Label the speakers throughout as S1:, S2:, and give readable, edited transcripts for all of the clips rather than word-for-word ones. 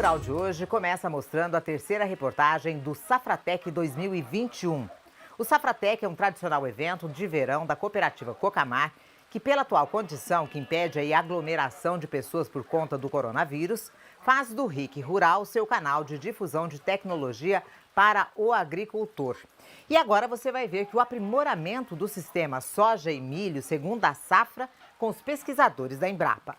S1: Rural de hoje começa mostrando a terceira reportagem do Safratec 2021. O Safratec é um tradicional evento de verão da cooperativa Cocamar, que pela atual condição que impede a aglomeração de pessoas por conta do coronavírus, faz do RIC Rural seu canal de difusão de tecnologia para o agricultor. E agora você vai ver que o aprimoramento do sistema soja e milho, segundo a safra, com os pesquisadores da Embrapa.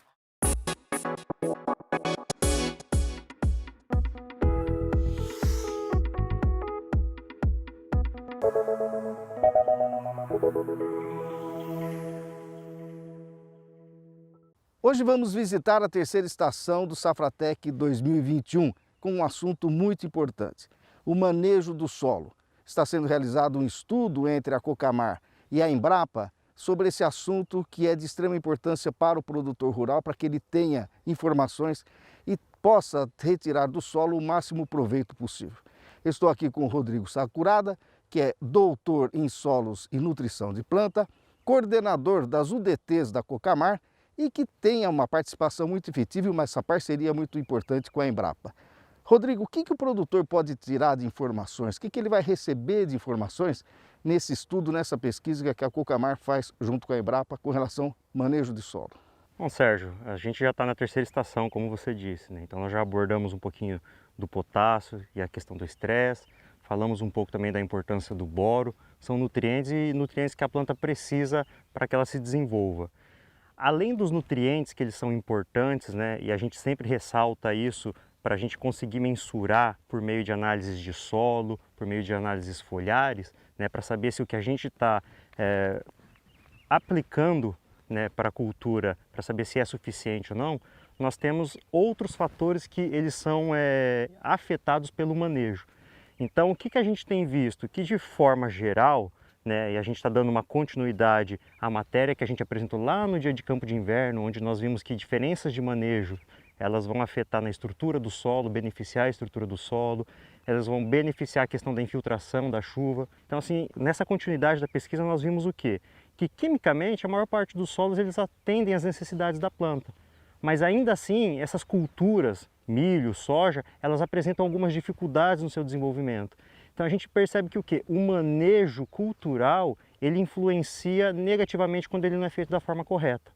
S2: Hoje vamos visitar a terceira estação do Safratec 2021 com um assunto muito importante, o manejo do solo. Está sendo realizado um estudo entre a Cocamar e a Embrapa sobre esse assunto que é de extrema importância para o produtor rural, para que ele tenha informações e possa retirar do solo o máximo proveito possível. Estou aqui com o Rodrigo Sakurada, que é doutor em solos e nutrição de planta, coordenador das UDTs da Cocamar e que tenha uma participação muito efetiva e essa parceria muito importante com a Embrapa. Rodrigo, o que o produtor pode tirar de informações? O que ele vai receber de informações nesse estudo, nessa pesquisa que a Cocamar faz junto com a Embrapa com relação ao manejo de solo?
S3: Bom, Sérgio, a gente já está na terceira estação, como você disse, né? Então nós já abordamos um pouquinho do potássio e a questão do estresse, falamos um pouco também da importância do boro, são nutrientes e nutrientes que a planta precisa para que ela se desenvolva. Além dos nutrientes que eles são importantes, né, e a gente sempre ressalta isso para a gente conseguir mensurar por meio de análises de solo, por meio de análises foliares, né, para saber se o que a gente está aplicando, né, para a cultura, para saber se é suficiente ou não, nós temos outros fatores que eles são afetados pelo manejo. Então, o que a gente tem visto? Que de forma geral, né, e a gente está dando uma continuidade à matéria que a gente apresentou lá no dia de campo de inverno, onde nós vimos que diferenças de manejo elas vão afetar na estrutura do solo, beneficiar a estrutura do solo, elas vão beneficiar a questão da infiltração da chuva. Então, assim, nessa continuidade da pesquisa nós vimos o quê? Que quimicamente a maior parte dos solos eles atendem às necessidades da planta, mas ainda assim essas culturas, milho, soja, elas apresentam algumas dificuldades no seu desenvolvimento. Então a gente percebe que o quê? O manejo cultural, ele influencia negativamente quando ele não é feito da forma correta.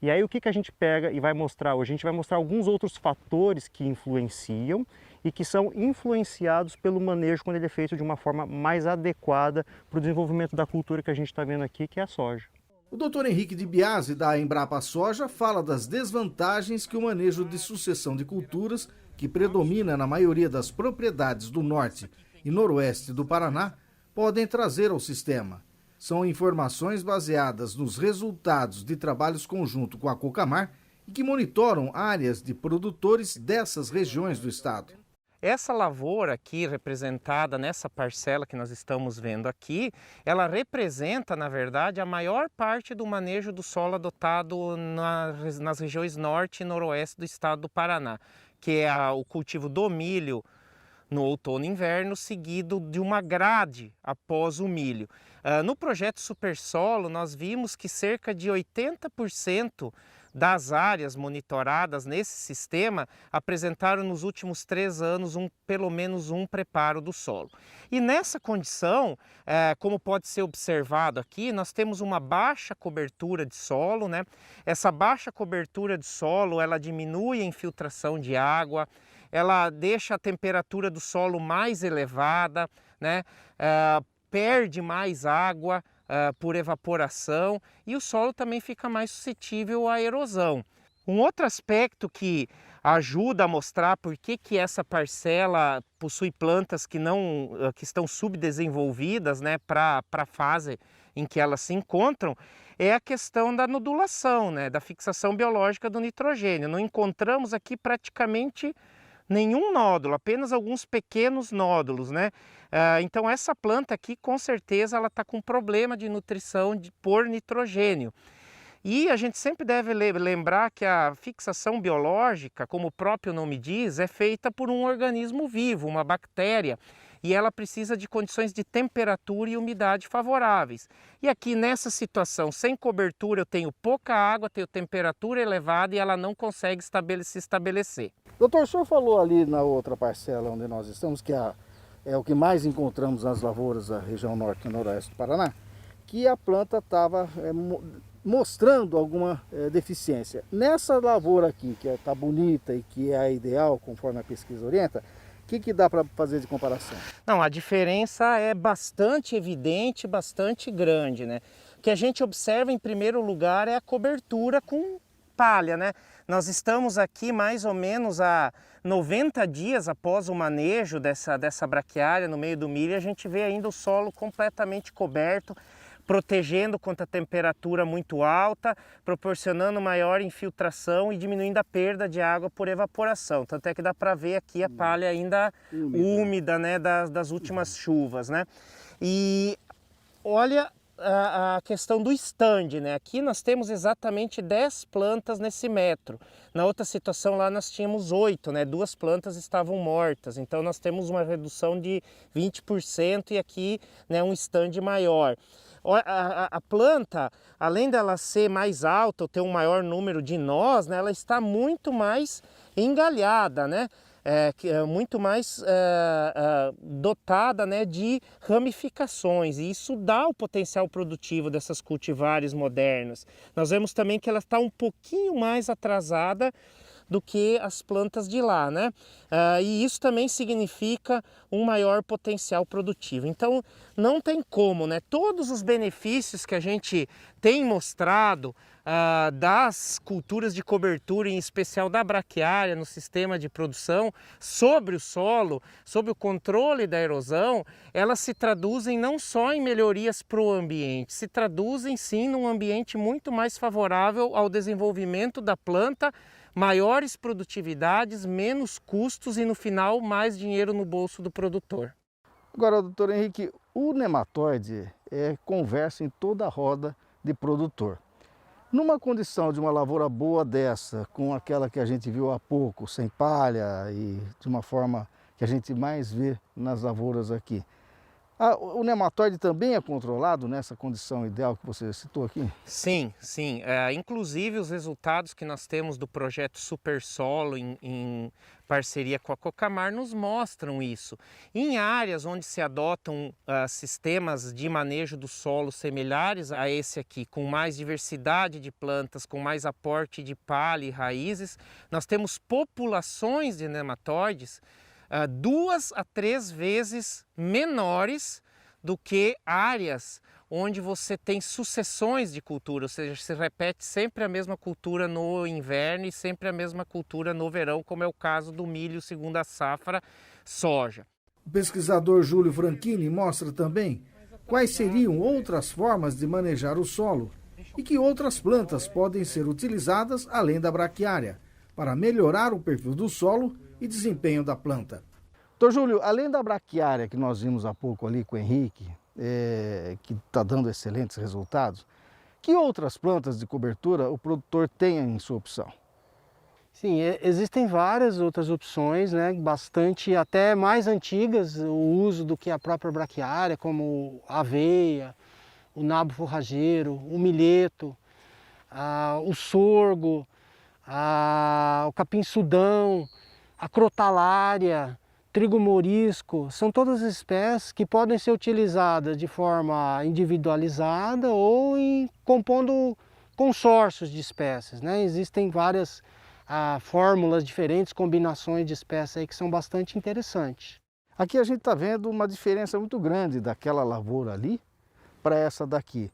S3: E aí o que a gente pega e vai mostrar hoje? A gente vai mostrar alguns outros fatores que influenciam e que são influenciados pelo manejo quando ele é feito de uma forma mais adequada para o desenvolvimento da cultura que a gente está vendo aqui, que é a soja.
S2: O Dr. Henrique de Biasi, da Embrapa Soja, fala das desvantagens que o manejo de sucessão de culturas, que predomina na maioria das propriedades do norte e noroeste do Paraná, podem trazer ao sistema. São informações baseadas nos resultados de trabalhos conjunto com a Cocamar e que monitoram áreas de produtores dessas regiões do estado.
S4: Essa lavoura aqui representada nessa parcela que nós estamos vendo aqui, ela representa, na verdade, a maior parte do manejo do solo adotado nas regiões norte e noroeste do estado do Paraná, que é o cultivo do milho no outono e inverno, seguido de uma grade após o milho. No projeto Super Solo, nós vimos que cerca de 80% das áreas monitoradas nesse sistema apresentaram nos últimos 3 anos pelo menos um preparo do solo. E nessa condição, como pode ser observado aqui, nós temos uma baixa cobertura de solo, né? Essa baixa cobertura de solo, ela diminui a infiltração de água, ela deixa a temperatura do solo mais elevada, né? Perde mais água por evaporação e o solo também fica mais suscetível à erosão. Um outro aspecto que ajuda a mostrar por que essa parcela possui plantas que estão subdesenvolvidas, né, para a fase em que elas se encontram, é a questão da nodulação, né, da fixação biológica do nitrogênio. Não encontramos aqui praticamente nenhum nódulo, apenas alguns pequenos nódulos, né? Então essa planta aqui, com certeza, ela está com problema de nutrição por nitrogênio. E a gente sempre deve lembrar que a fixação biológica, como o próprio nome diz, é feita por um organismo vivo, uma bactéria. e ela precisa de condições de temperatura e umidade favoráveis. E aqui nessa situação, sem cobertura, eu tenho pouca água, tenho temperatura elevada e ela não consegue se estabelecer.
S2: Doutor, o senhor falou ali na outra parcela onde nós estamos, que é o que mais encontramos nas lavouras da região norte e noroeste do Paraná, que a planta estava mostrando alguma deficiência. Nessa lavoura aqui, que está bonita e que é a ideal, conforme a pesquisa orienta, o que dá para fazer de comparação?
S4: Não, a diferença é bastante evidente, bastante grande, né? O que a gente observa em primeiro lugar é a cobertura com palha, né? Nós estamos aqui mais ou menos há 90 dias após o manejo dessa braquiária no meio do milho, a gente vê ainda o solo completamente coberto, protegendo contra a temperatura muito alta, proporcionando maior infiltração e diminuindo a perda de água por evaporação. Tanto é que dá para ver aqui a palha ainda úmida, né, das últimas chuvas, né? E olha a questão do stand, né? Aqui nós temos exatamente 10 plantas nesse metro. Na outra situação lá nós tínhamos 8, né? 2 plantas estavam mortas. Então nós temos uma redução de 20% e aqui, né, um stand maior. A planta, além dela ser mais alta ou ter um maior número de nós, né, ela está muito mais engalhada, né? Muito mais dotada, né, de ramificações, e isso dá o potencial produtivo dessas cultivares modernas. Nós vemos também que ela está um pouquinho mais atrasada do que as plantas de lá, né? E isso também significa um maior potencial produtivo. Então não tem como, né? Todos os benefícios que a gente tem mostrado das culturas de cobertura, em especial da braquiária no sistema de produção, sobre o solo, sobre o controle da erosão, elas se traduzem não só em melhorias para o ambiente, se traduzem sim num ambiente muito mais favorável ao desenvolvimento da planta, maiores produtividades, menos custos e no final mais dinheiro no bolso do produtor.
S2: Agora, doutor Henrique, o nematóide conversa em toda a roda de produtor. Numa condição de uma lavoura boa dessa, com aquela que a gente viu há pouco, sem palha e de uma forma que a gente mais vê nas lavouras aqui, o nematóide também é controlado nessa condição ideal que você citou aqui?
S4: Sim, sim. Inclusive os resultados que nós temos do projeto Super Solo em parceria com a Cocamar nos mostram isso. Em áreas onde se adotam sistemas de manejo do solo semelhantes a esse aqui, com mais diversidade de plantas, com mais aporte de palha e raízes, nós temos populações de nematóides 2 a 3 vezes menores do que áreas onde você tem sucessões de cultura, ou seja, se repete sempre a mesma cultura no inverno e sempre a mesma cultura no verão, como é o caso do milho segunda safra, soja.
S2: O pesquisador Júlio Franchini mostra também quais seriam outras formas de manejar o solo e que outras plantas podem ser utilizadas além da braquiária para melhorar o perfil do solo e desempenho da planta. Doutor Júlio, além da braquiária que nós vimos há pouco ali com o Henrique, que está dando excelentes resultados, que outras plantas de cobertura o produtor tem em sua opção?
S5: Sim, existem várias outras opções, né, bastante até mais antigas, o uso do que a própria braquiária, como a aveia, o nabo forrageiro, o milheto, o sorgo, o capim-sudão, a crotalária, trigo morisco, são todas espécies que podem ser utilizadas de forma individualizada ou compondo consórcios de espécies, né? Existem várias fórmulas diferentes, combinações de espécies aí que são bastante interessantes.
S2: Aqui a gente está vendo uma diferença muito grande daquela lavoura ali para essa daqui.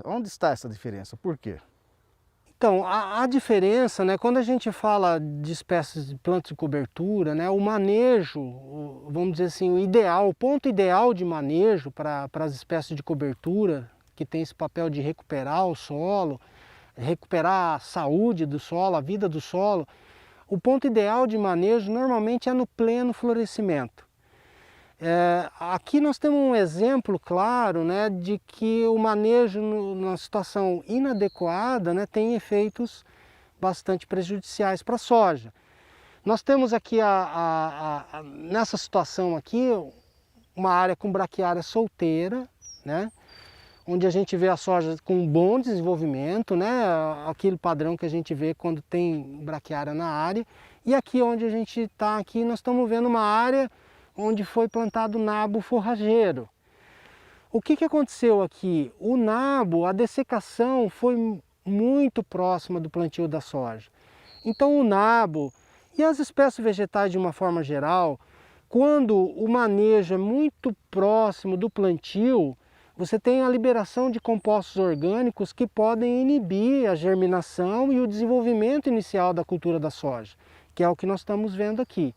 S2: Onde está essa diferença? Por quê?
S5: Então, a diferença, né, quando a gente fala de espécies de plantas de cobertura, né, o manejo, vamos dizer assim, o ponto ideal de manejo para as espécies de cobertura, que tem esse papel de recuperar o solo, recuperar a saúde do solo, a vida do solo, o ponto ideal de manejo normalmente é no pleno florescimento. Aqui nós temos um exemplo claro, né, de que o manejo numa situação inadequada, né, tem efeitos bastante prejudiciais para a soja. Nós temos aqui, nessa situação aqui, uma área com braquiária solteira, né? Onde a gente vê a soja com um bom desenvolvimento, né? Aquele padrão que a gente vê quando tem braquiária na área. E aqui onde a gente está aqui, nós estamos vendo uma área onde foi plantado nabo forrageiro. O que aconteceu aqui? O nabo, a dessecação foi muito próxima do plantio da soja. Então o nabo e as espécies vegetais de uma forma geral, quando o manejo é muito próximo do plantio, você tem a liberação de compostos orgânicos que podem inibir a germinação e o desenvolvimento inicial da cultura da soja, que é o que nós estamos vendo aqui.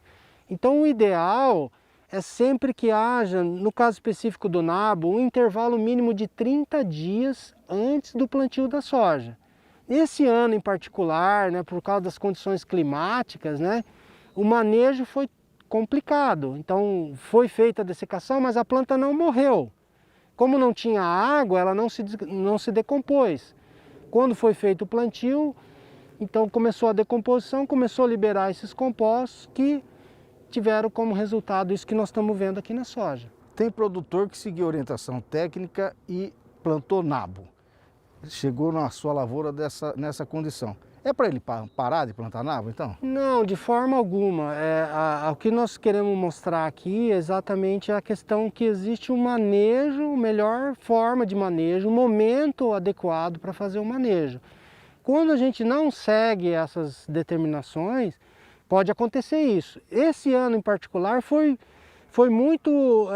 S5: Então o ideal é sempre que haja, no caso específico do nabo, um intervalo mínimo de 30 dias antes do plantio da soja. Esse ano em particular, né, por causa das condições climáticas, né, o manejo foi complicado. Então foi feita a dessecação, mas a planta não morreu. Como não tinha água, ela não se decompôs. Quando foi feito o plantio, então começou a decomposição, começou a liberar esses compostos que tiveram como resultado isso que nós estamos vendo aqui na soja.
S2: Tem produtor que seguiu orientação técnica e plantou nabo. Chegou na sua lavoura nessa condição. É para ele parar de plantar nabo, então?
S5: Não, de forma alguma. O que nós queremos mostrar aqui é exatamente a questão que existe um manejo, melhor forma de manejo, um momento adequado para fazer o manejo. Quando a gente não segue essas determinações, pode acontecer isso. Esse ano em particular foi muito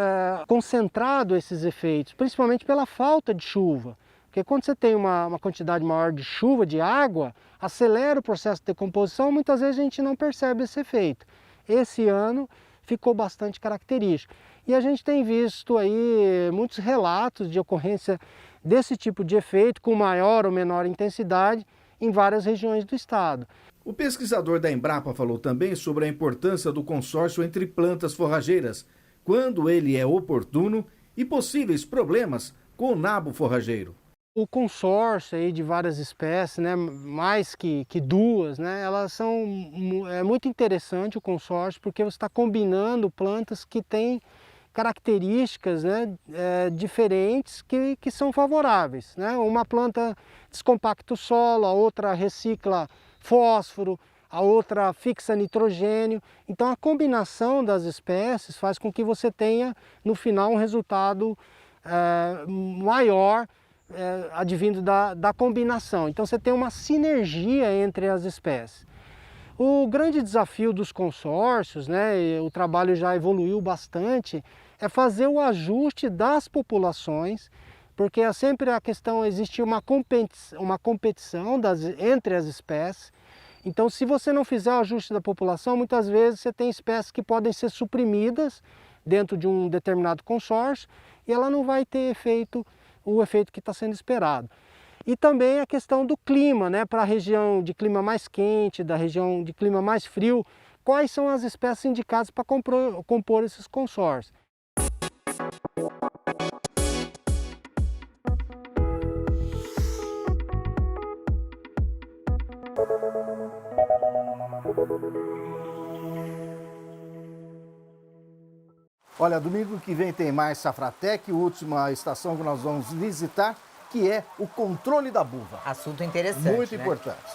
S5: concentrado esses efeitos, principalmente pela falta de chuva. Porque quando você tem uma quantidade maior de chuva, de água, acelera o processo de decomposição, muitas vezes a gente não percebe esse efeito. Esse ano ficou bastante característico. E a gente tem visto aí muitos relatos de ocorrência desse tipo de efeito, com maior ou menor intensidade, em várias regiões do estado.
S2: O pesquisador da Embrapa falou também sobre a importância do consórcio entre plantas forrageiras, quando ele é oportuno, e possíveis problemas com o nabo forrageiro.
S5: O consórcio aí de várias espécies, né, mais que duas, né, é muito interessante o consórcio porque você está combinando plantas que têm características, né, diferentes que são favoráveis, né? Uma planta descompacta o solo, a outra recicla fósforo, a outra fixa nitrogênio. Então a combinação das espécies faz com que você tenha no final um resultado maior advindo da combinação. Então você tem uma sinergia entre as espécies. O grande desafio dos consórcios, né, o trabalho já evoluiu bastante, é fazer o ajuste das populações, porque é sempre a questão, existe uma competição entre as espécies. Então se você não fizer o ajuste da população, muitas vezes você tem espécies que podem ser suprimidas dentro de um determinado consórcio e ela não vai ter o efeito que está sendo esperado. E também a questão do clima, né? Para a região de clima mais quente, da região de clima mais frio, quais são as espécies indicadas para compor esses consórcios.
S2: Olha, domingo que vem tem mais Safratec, última estação que nós vamos visitar, que é o controle da buva.
S1: Assunto interessante,
S2: Muito
S1: né?
S2: importante.